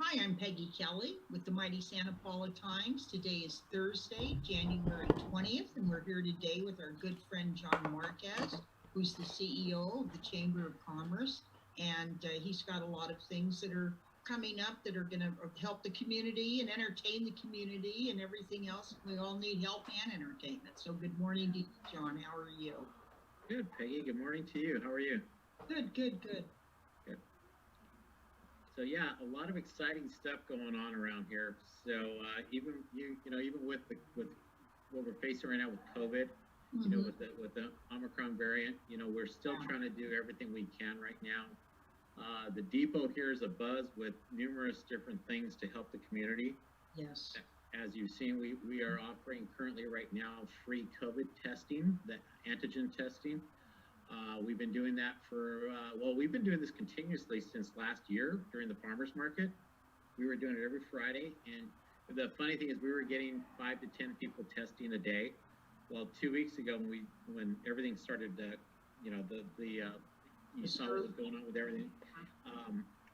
Hi, I'm Peggy Kelly with the Mighty Santa Paula Times. Today is Thursday, January 20th, and we're here today with our good friend John Marquez, who's the CEO of the Chamber of Commerce. And he's got a lot of things that are coming up that are going to help the community and entertain the community and everything else. We all need help and entertainment. So good morning to you, John. How are you? Good, Peggy. Good morning to you. How are you? Good. Good. So yeah, a lot of exciting stuff going on around here. So even with what we're facing right now with COVID, with the Omicron variant, we're still trying to do everything we can right now. The depot here is abuzz with numerous different things to help the community. Yes. As you've seen, we are offering currently right now free COVID testing, the antigen testing. We've been doing that we've been doing this continuously since last year during the farmers market. We were doing it every Friday, and the funny thing is we were getting 5 to 10 people testing a day. Well, 2 weeks ago when everything started, you saw what was going on with everything.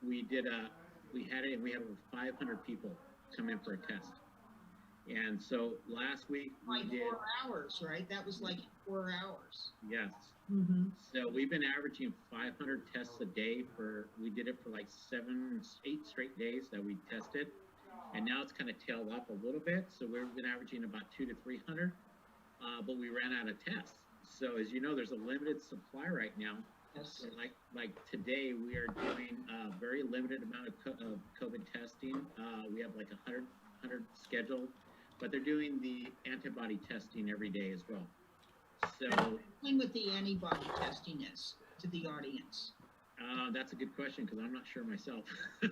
We had over 500 people come in for a test. And so last week we did 4 hours, right? That was like 4 hours. Yes. Mm-hmm. So we've been averaging 500 tests a day we did it for like 8 straight days that we tested. And now it's kind of tailed off a little bit. So we've been averaging about 200 to 300, but we ran out of tests. So as you know, there's a limited supply right now. Yes. So like today, we are doing a very limited amount of COVID testing. We have like 100 scheduled, but they're doing the antibody testing every day as well. So, explain what the antibody testing is to the audience. That's a good question because I'm not sure myself. So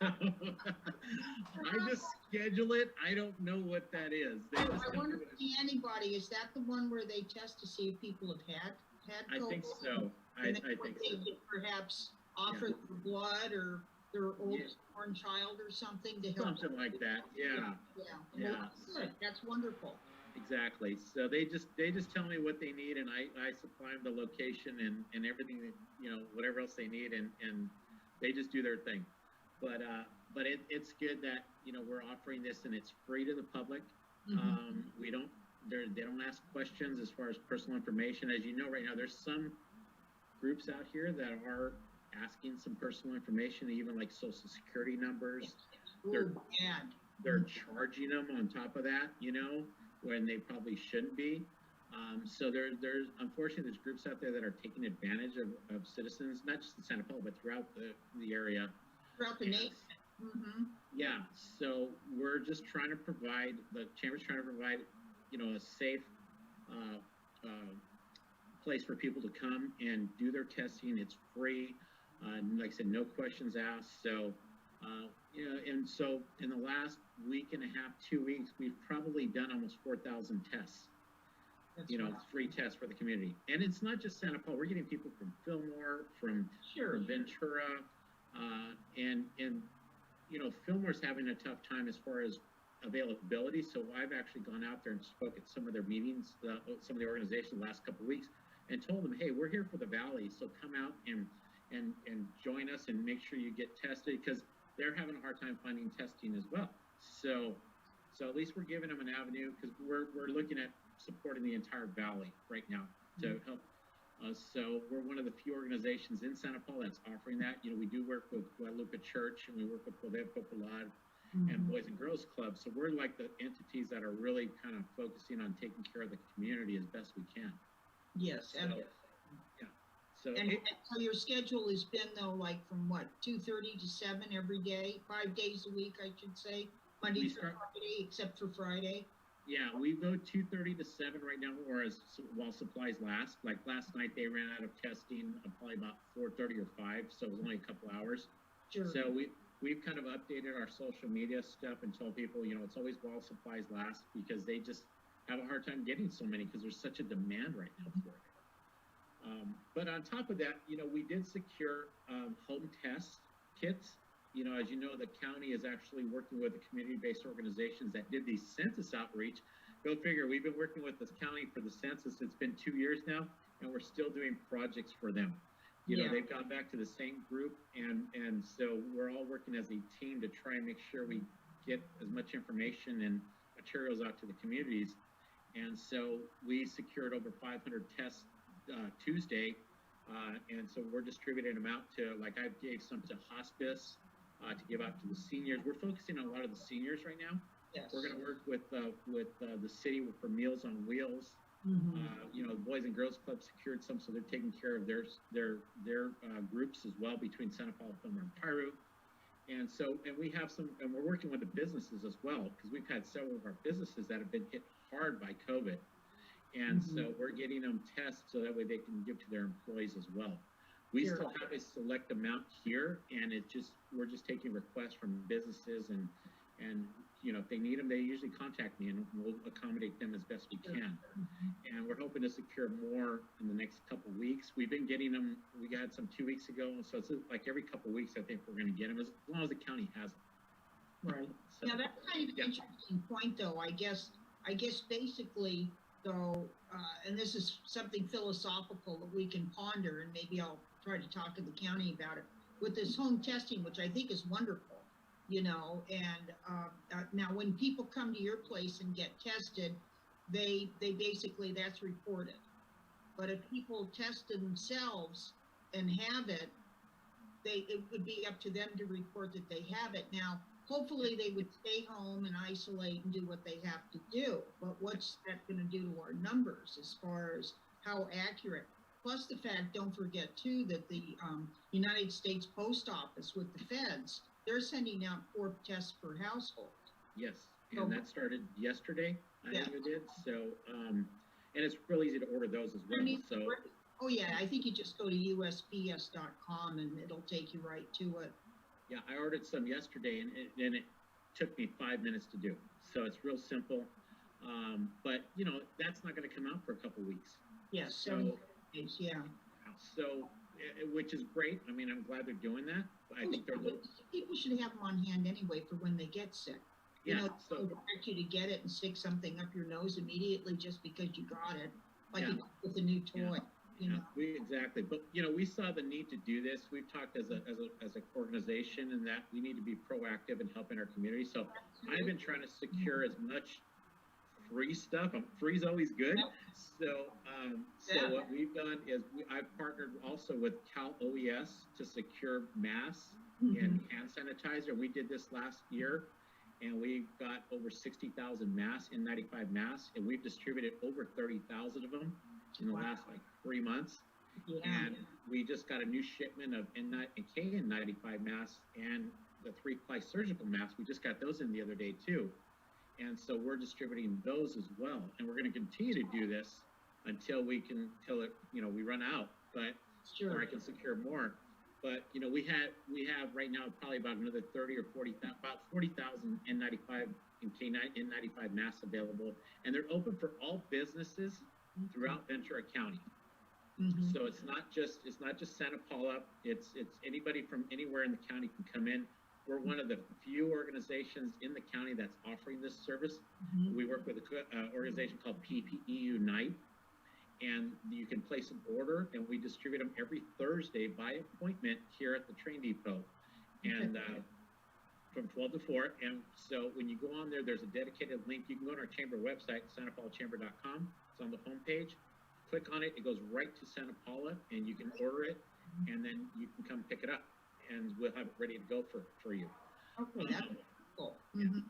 I just schedule it. I don't know what that is. I wonder if the antibody, is that the one where they test to see if people have had COVID? I think so. I think so. Perhaps offer their blood or their oldest born child or something to help. Something like that. Yeah. Well, good. That's wonderful. Exactly. So they just tell me what they need, and I supply them the location and everything that, whatever else they need, and they just do their thing. But it's good that we're offering this and it's free to the public. Mm-hmm. They don't ask questions as far as personal information. As you know, right now there's some groups out here that are asking some personal information, even like social security numbers. They're charging them on top of that, when they probably shouldn't be. So there's unfortunately there's groups out there that are taking advantage of citizens, not just in Santa Paula, but throughout the area. Throughout the nation. Mm-hmm. Yeah. So we're just trying to provide, the Chamber's trying to provide, a safe place for people to come and do their testing. It's free. Like I said, no questions asked. So, and so in the last week and a half, 2 weeks, we've probably done almost 4,000 tests. That's free tests for the community. And it's not just Santa Paula. We're getting people from Fillmore, from Ventura, and Fillmore's having a tough time as far as availability. So I've actually gone out there and spoke at some of their meetings, some of the organizations the last couple of weeks, and told them, hey, we're here for the Valley, so come out and join us and make sure you get tested, because they're having a hard time finding testing as well. So at least we're giving them an avenue, because we're looking at supporting the entire Valley right now to help. So we're one of the few organizations in Santa Paula that's offering that. We do work with Guadalupe Church, and we work with Poder Popular and Boys and Girls Club. So we're like the entities that are really kind of focusing on taking care of the community as best we can. Yes. So so your schedule has been, though, like from what, 2:30 to 7 every day, 5 days a week, I should say, Monday through Friday, except for Friday. Yeah, we go 2:30 to 7 right now, while supplies last. Like last night, they ran out of testing probably about 4:30 or 5, so it was only a couple hours. Sure. So we've kind of updated our social media stuff and told people, it's always while supplies last, because they just have a hard time getting so many because there's such a demand right now for it. But on top of that, we did secure home test kits. As you know, the county is actually working with the community-based organizations that did the census outreach. Go figure, we've been working with this county for the census. It's been 2 years now, and we're still doing projects for them. You know, they've gone back to the same group, and so we're all working as a team to try and make sure we get as much information and materials out to the communities. And so we secured over 500 tests Tuesday, and so we're distributing them out to, like, I gave some to hospice, to give out to the seniors. We're focusing on a lot of the seniors right now. Yes. We're going to work with the city for Meals on Wheels. You know, the Boys and Girls Club secured some, so they're taking care of their groups as well between Santa Paula, Fillmore, and Piru. And so, and we have some, and we're working with the businesses as well, because we've had several of our businesses that have been hit hard by COVID. And so we're getting them tests so that way they can give to their employees as well. We still have a select amount here, and we're just taking requests from businesses, and you know, if they need them, they usually contact me, and we'll accommodate them as best we can. And we're hoping to secure more in the next couple of weeks. We've been getting them. We got some 2 weeks ago, so it's like every couple of weeks, I think we're going to get them, as long as the county has them. Right. So, now that's kind of an interesting point, though. I guess basically, though, and this is something philosophical that we can ponder, and maybe I'll try to talk to the county about it, with this home testing, which I think is wonderful, you know, and now when people come to your place and get tested, they basically, that's reported. But if people test themselves and have it, it would be up to them to report that they have it. Now, hopefully they would stay home and isolate and do what they have to do. But what's that going to do to our numbers as far as how accurate? Plus the fact, don't forget too, that the United States Post Office with the feds, they're sending out 4 tests per household. Yes, and that started yesterday, I think it did. So, and it's real easy to order those as well. So, oh yeah, I think you just go to USPS.com and it'll take you right to it. Yeah, I ordered some yesterday, and it took me 5 minutes to do. So it's real simple. But you know, that's not going to come out for a couple weeks. Yes. Yeah. So, which is great. I mean, I'm glad they're doing that. I think people should have them on hand anyway for when they get sick. Yeah, you know, so expect you to get it and stick something up your nose immediately just because you got it, like you with a new toy. You know? Exactly. But you know, we saw the need to do this. We've talked as an organization, and that we need to be proactive in helping our community. So I've been trying to secure as much free stuff. Free is always good. So what we've done is I've partnered also with Cal OES to secure masks and hand sanitizer. We did this last year, and we got over 60,000 masks, N95 masks, and we've distributed over 30,000 of them in the last 3 months. And we just got a new shipment of KN95 masks and the 3-ply surgical masks. We just got those in the other day too. And so we're distributing those as well. And we're going to continue to do this until we run out, or I can secure more. But you know, we have right now probably about another 30 or 40,000, about 40,000 N95 and N95 masks available, and they're open for all businesses throughout Ventura County. So it's not just Santa Paula. It's anybody from anywhere in the county can come in. We're one of the few organizations in the county that's offering this service. We work with an organization called PPE Unite, and you can place an order, and we distribute them every Thursday by appointment here at the train depot, and from 12 to 4. And so when you go on there, there's a dedicated link. You can go on our chamber website, santapaulachamber.com. It's on the homepage. Click on it. It goes right to Santa Paula, and you can order it, and then you can come pick it up, and we'll have it ready to go for you. Okay, that's cool. And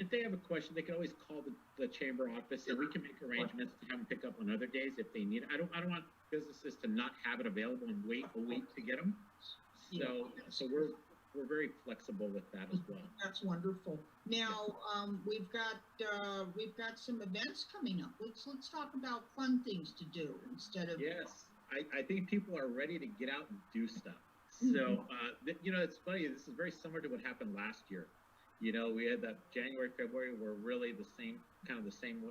if they have a question, they can always call the chamber office, and we can make arrangements to have them pick up on other days if they need it. I don't want businesses to not have it available and wait a week to get them. So we're very flexible with that as well. That's wonderful. Now we've got some events coming up. Let's talk about fun things to do instead of. Yes, I think people are ready to get out and do stuff. So you know, it's funny. This is very similar to what happened last year. You know, we had that January, February were really the same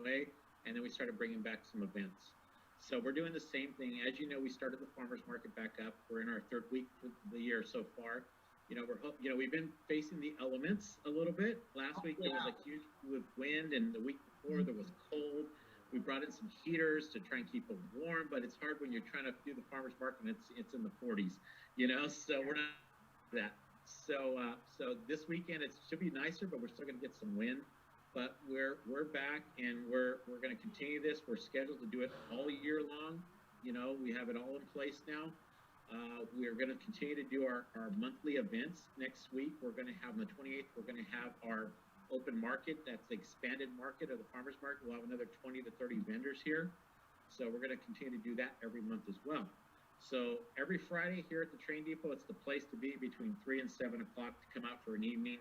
way, and then we started bringing back some events. So we're doing the same thing. As you know, we started the farmers market back up. We're in our 3rd week of the year so far. You know, we've been facing the elements a little bit. Last week there was a huge with wind, and the week before there was cold. We brought in some heaters to try and keep them warm, but it's hard when you're trying to do the farmers market and it's in the 40s, so we're not that. So this weekend it should be nicer, but we're still going to get some wind. But we're back, and we're going to continue this. We're scheduled to do it all year long. We have it all in place now. We are going to continue to do our monthly events next week. We're going to have on the 28th, we're going to have our open market. That's the expanded market of the farmers market. We'll have another 20 to 30 vendors here. So we're going to continue to do that every month as well. So every Friday here at the train depot, it's the place to be between 3 and 7 o'clock to come out for an evening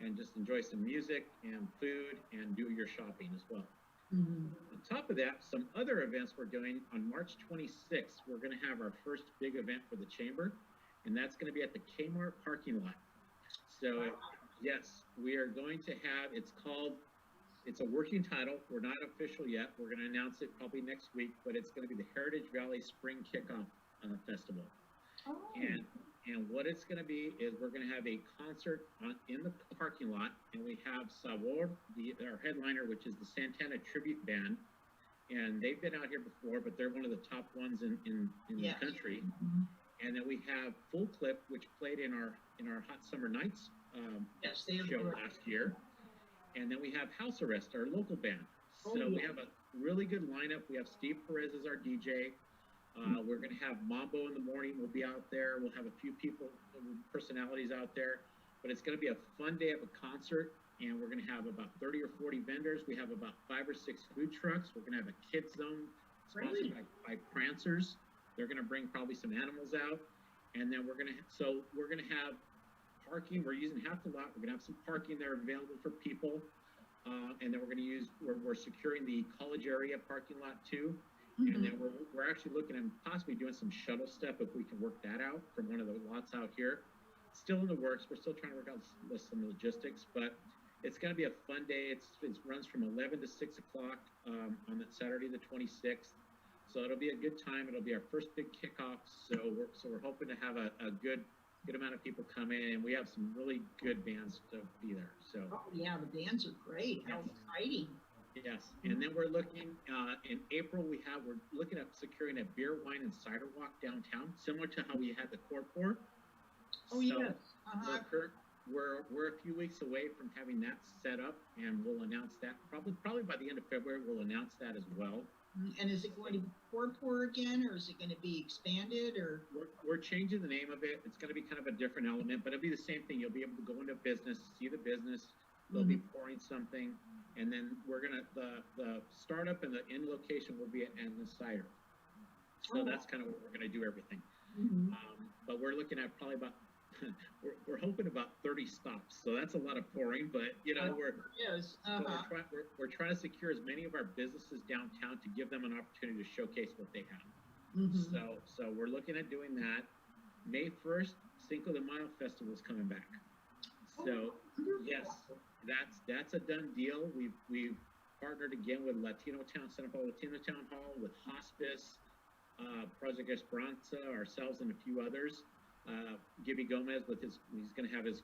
and just enjoy some music and food and do your shopping as well. On top of that, some other events we're doing on March 26th, we're going to have our first big event for the chamber, and that's going to be at the Kmart parking lot. So yes, we are going to have, it's a working title. We're not official yet. We're going to announce it probably next week, but it's going to be the Heritage Valley Spring Kickoff Festival. Oh. And what it's going to be is we're going to have a concert in the parking lot, and we have Sabor, our headliner, which is the Santana Tribute Band, and they've been out here before, but they're one of the top ones in the country. And then we have Full Clip, which played in our Hot Summer Nights show last year. And then we have House Arrest, our local band. So we have a really good lineup. We have Steve Perez as our DJ. We're going to have Mambo in the morning. We'll be out there. We'll have a few personalities out there. But it's going to be a fun day of a concert. And we're going to have about 30 or 40 vendors. We have about 5 or 6 food trucks. We're going to have a kids zone sponsored by Prancers. They're going to bring probably some animals out. And then we're going to have parking. We're using half the lot. We're going to have some parking there available for people. And then we're securing the college area parking lot too. And then we're actually looking at possibly doing some shuttle stuff if we can work that out from one of the lots out here. Still in the works. We're still trying to work out some logistics, but it's going to be a fun day. It runs from 11 to 6 o'clock on that Saturday, the 26th. So it'll be a good time. It'll be our first big kickoff. So we're hoping to have a good amount of people come in, and we have some really good bands to be there. So yeah, the bands are great. How exciting! Yes, and then we're looking in April. We're looking at securing a beer, wine, and cider walk downtown, similar to how we had the Corpor. Yes. We're a few weeks away from having that set up, and we'll announce that probably by the end of February. We'll announce that as well. And is it going to be Corpor again, or is it going to be expanded? Or we're changing the name of it. It's going to be kind of a different element, but it'll be the same thing. You'll be able to go into business, see the business. They'll be pouring something, and then the startup and the end location will be at the cider. So that's kind of what we're going to do everything. But we're looking at probably about we're hoping about 30 stops. So that's a lot of pouring, but we're trying to secure as many of our businesses downtown to give them an opportunity to showcase what they have. So we're looking at doing that. May 1st, Cinco de Mayo Festival is coming back. So yes, that's a done deal. We've partnered again with Santa Paula Latino Town Hall, with Hospice, Project Esperanza, ourselves, and a few others. Gibby Gomez he's going to have his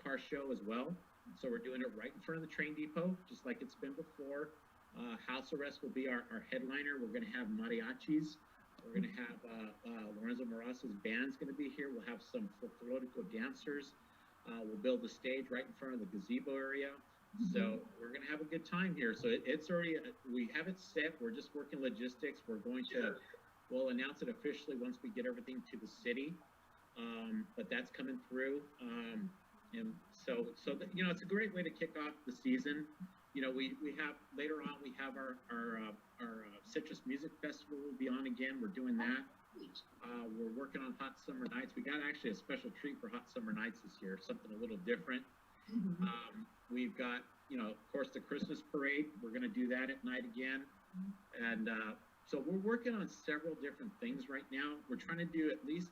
car show as well. So we're doing it right in front of the train depot, just like it's been before. House Arrest will be our headliner. We're going to have mariachis. We're going to have Lorenzo Moras's band's going to be here. We'll have some folklorico dancers. We'll build the stage right in front of the gazebo area. So we're going to have a good time here. So it's already, we have it set. We're just working logistics. We'll announce it officially once we get everything to the city. But that's coming through. And so it's a great way to kick off the season. We have, later on, we have our Citrus Music Festival will be on again. We're doing that. We're working on Hot Summer Nights. We got actually a special treat for Hot Summer Nights this year, something a little different. We've got, of course, the Christmas parade. We're going to do that at night again. And so we're working on several different things right now. We're trying to do at least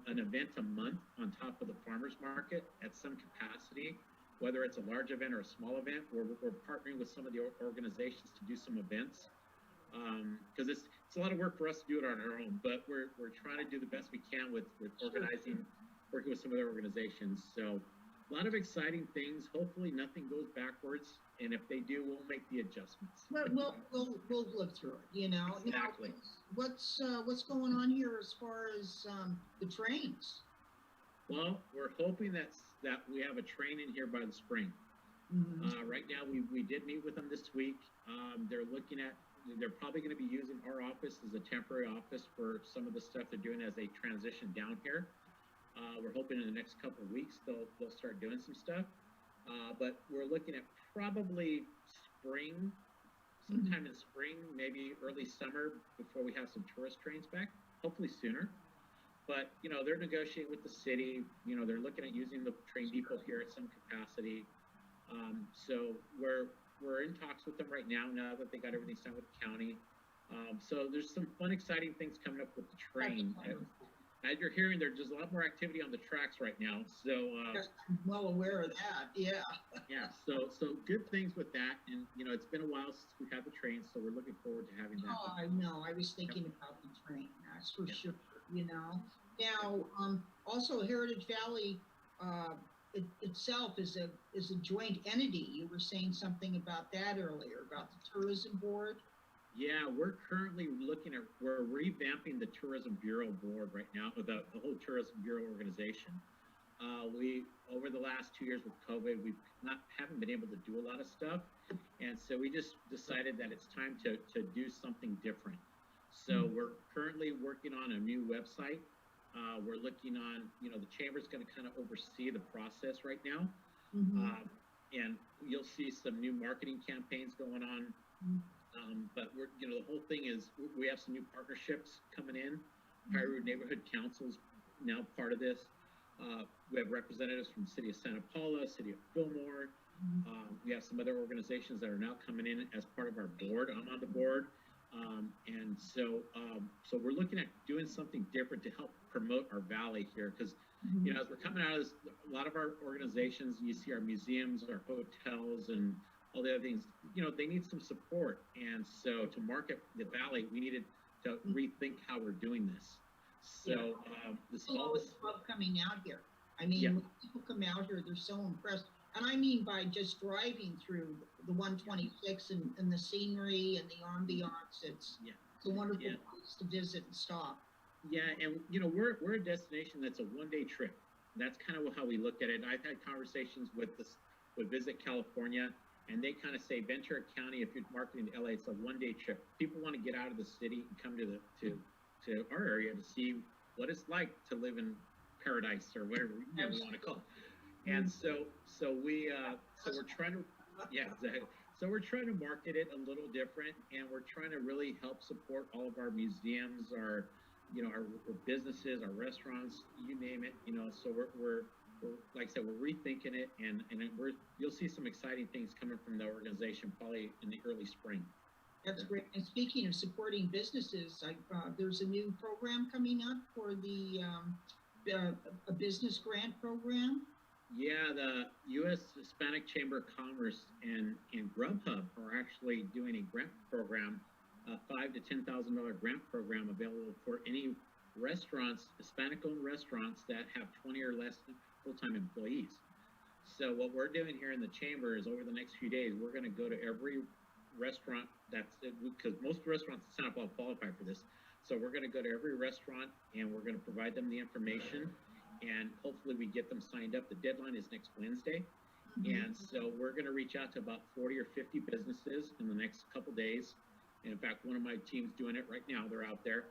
an event a month on top of the farmers market at some capacity, whether it's a large event or a small event. We're partnering with some of the organizations to do some events. Because it's a lot of work for us to do it on our own, but we're trying to do the best we can with organizing, working with some other organizations. So a lot of exciting things. Hopefully nothing goes backwards, and if they do, we'll make the adjustments. We'll live through it, you know. Exactly. Now, what's going on here as far as the trains? Well, we're hoping that we have a train in here by the spring. Right now, we did meet with them this week. They're probably going to be using our office as a temporary office for some of the stuff they're doing as they transition down here. We're hoping in the next couple of weeks they'll start doing some stuff. But we're looking at probably spring, sometime in spring, maybe early summer before we have some tourist trains back, hopefully sooner. But, you know, they're negotiating with the city. You know, they're looking at using the train depot here at some capacity. So we're in talks with them right now that they got everything signed with the county. So there's some fun, exciting things coming up with the train. As you're hearing, there's just a lot more activity on the tracks right now. So I'm well aware of that. Yeah. Yeah. So good things with that, and you know, it's been a while since we've had the train, so we're looking forward to having that. Oh, I know. I was thinking about the train. That's for sure. You know. Now, also Heritage Valley itself is a joint entity. You were saying something about that earlier about the tourism board. Yeah, we're currently we're revamping the Tourism Bureau board right now, the whole Tourism Bureau organization. We, over the last 2 years with COVID, haven't been able to do a lot of stuff. And so we just decided that it's time to do something different. So we're currently working on a new website. We're looking on, you know, the chamber's going to kind of oversee the process right now. And you'll see some new marketing campaigns going on. But you know, the whole thing is we have some new partnerships coming in. Piru Neighborhood Council's now part of this. We have representatives from the city of Santa Paula, city of Fillmore. We have some other organizations that are now coming in as part of our board. I'm on the board. And so we're looking at doing something different to help promote our valley here. Because, you know, as we're coming out of this, a lot of our organizations, you see our museums, our hotels, and all the other things, you know, they need some support. And so to market the valley, we needed to rethink how we're doing this. So this all this love coming out here. I mean, when people come out here, they're so impressed. And I mean by just driving through the 126 and the scenery and the ambiance. It's a wonderful place to visit and stop. Yeah, and you know, we're a destination that's a one-day trip. That's kind of how we look at it. I've had conversations with Visit California, and they kind of say Ventura County, if you're marketing to LA, it's a one-day trip. People want to get out of the city and come to our area to see what it's like to live in paradise or whatever we want to call it. And so we're trying to exactly. So we're trying to market it a little different, and we're trying to really help support all of our museums, our businesses, our restaurants, you name it. You know, so we're like I said, we're rethinking it, and you'll see some exciting things coming from the organization probably in the early spring. That's great. And speaking of supporting businesses, there's a new program coming up for a business grant program. Yeah, the U.S. Hispanic Chamber of Commerce and Grubhub are actually doing a grant program, a $5,000 to $10,000 grant program available for any restaurants, Hispanic-owned restaurants that have 20 or less full-time employees. So what we're doing here in the chamber is over the next few days, we're going to go to every restaurant because most restaurants in Santa Paula qualify for this. So we're going to go to every restaurant and we're going to provide them the information, and hopefully we get them signed up. The deadline is next Wednesday. And so we're going to reach out to about 40 or 50 businesses in the next couple days. And in fact, one of my team's doing it right now. They're out there.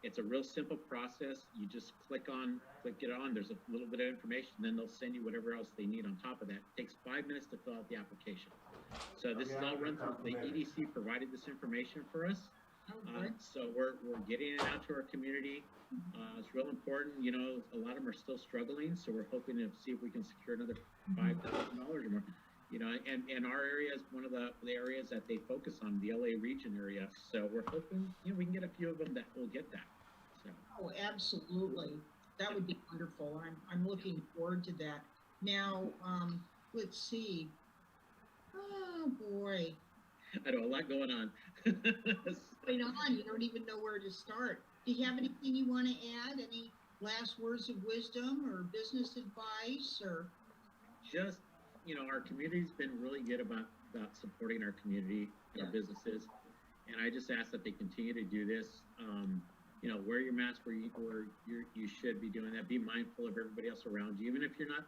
It's a real simple process. You just click it on. There's a little bit of information, then they'll send you whatever else they need on top of that. It takes 5 minutes to fill out the application. So this is all run through. The EDC provided this information for us. So we're getting it out to our community. It's real important. You know, a lot of them are still struggling, so we're hoping to see if we can secure another $5,000 or more. You know, and our area is one of the areas that they focus on, the LA region area. So we're hoping, you know, we can get a few of them that will get that. So. Oh, absolutely. That would be wonderful. I'm looking forward to that. Now, let's see. Oh boy. I know, a lot going on. Going on, you don't even know where to start. Do you have anything you want to add? Any last words of wisdom or business advice or? just, our community's been really good about supporting our community, our businesses. And I just ask that they continue to do this. Wear your mask where you should be doing that. Be mindful of everybody else around you. Even if you're not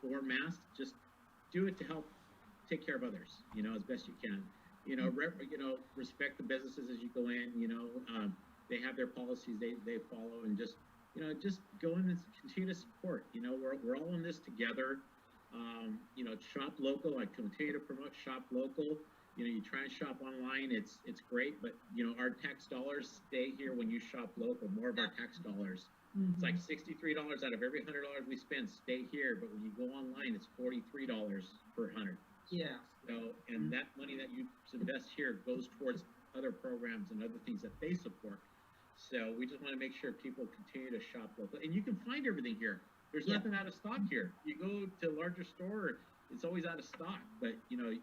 for masks, just do it to help take care of others, as best you can. Respect the businesses as you go in. They have their policies they follow, and just go in and continue to support. We're all in this together. Shop local. I continue to promote shop local. You try and shop online, it's great, but our tax dollars stay here when you shop local. More of our tax dollars. Mm-hmm. It's like $63 out of every $100 we spend stay here, but when you go online, it's $43 per 100. Yeah. So, and that money that you invest here goes towards other programs and other things that they support. So we just want to make sure people continue to shop local, and you can find everything here. There's nothing out of stock here. You go to a larger store, it's always out of stock, but no,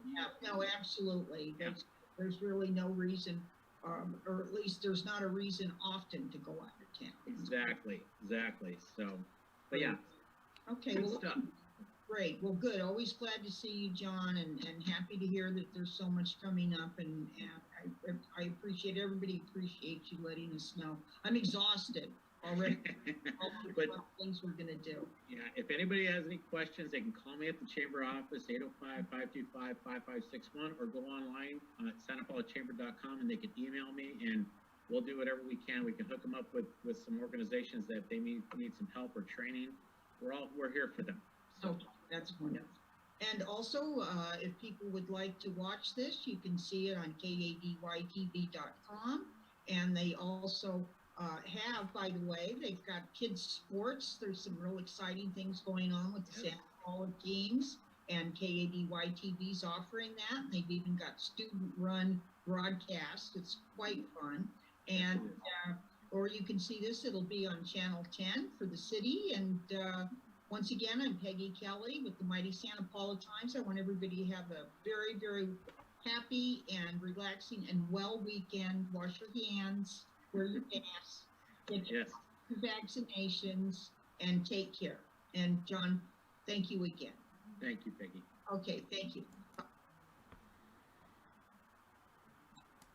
absolutely. Yeah. There's really no reason, or at least there's not a reason often to go out of town. Exactly. So, but yeah. Okay. Good well, stuff. Great. Well, good. Always glad to see you, John, and happy to hear that there's so much coming up. And I appreciate everybody appreciates you letting us know. I'm exhausted already. All the things we're going to do. Yeah, if anybody has any questions, they can call me at the chamber office, 805-525-5561, or go online at santapaulachamber.com, and they can email me, and we'll do whatever we can. We can hook them up with some organizations that they need some help or training. We're here for them. So that's wonderful. And also, if people would like to watch this, you can see it on kadytv.com, and they also have, by the way, they've got kids sports. There's some real exciting things going on with the Santa Paula teams, and KADY-TV's offering that. They've even got student-run broadcast. It's quite fun. And or you can see this. It'll be on Channel 10 for the city. And once again, I'm Peggy Kelly with the Mighty Santa Paula Times. I want everybody to have a very, very happy and relaxing and well weekend. Wash your hands. Wear your masks, get your vaccinations, and take care. And John, thank you again. Thank you, Peggy. Okay, thank you.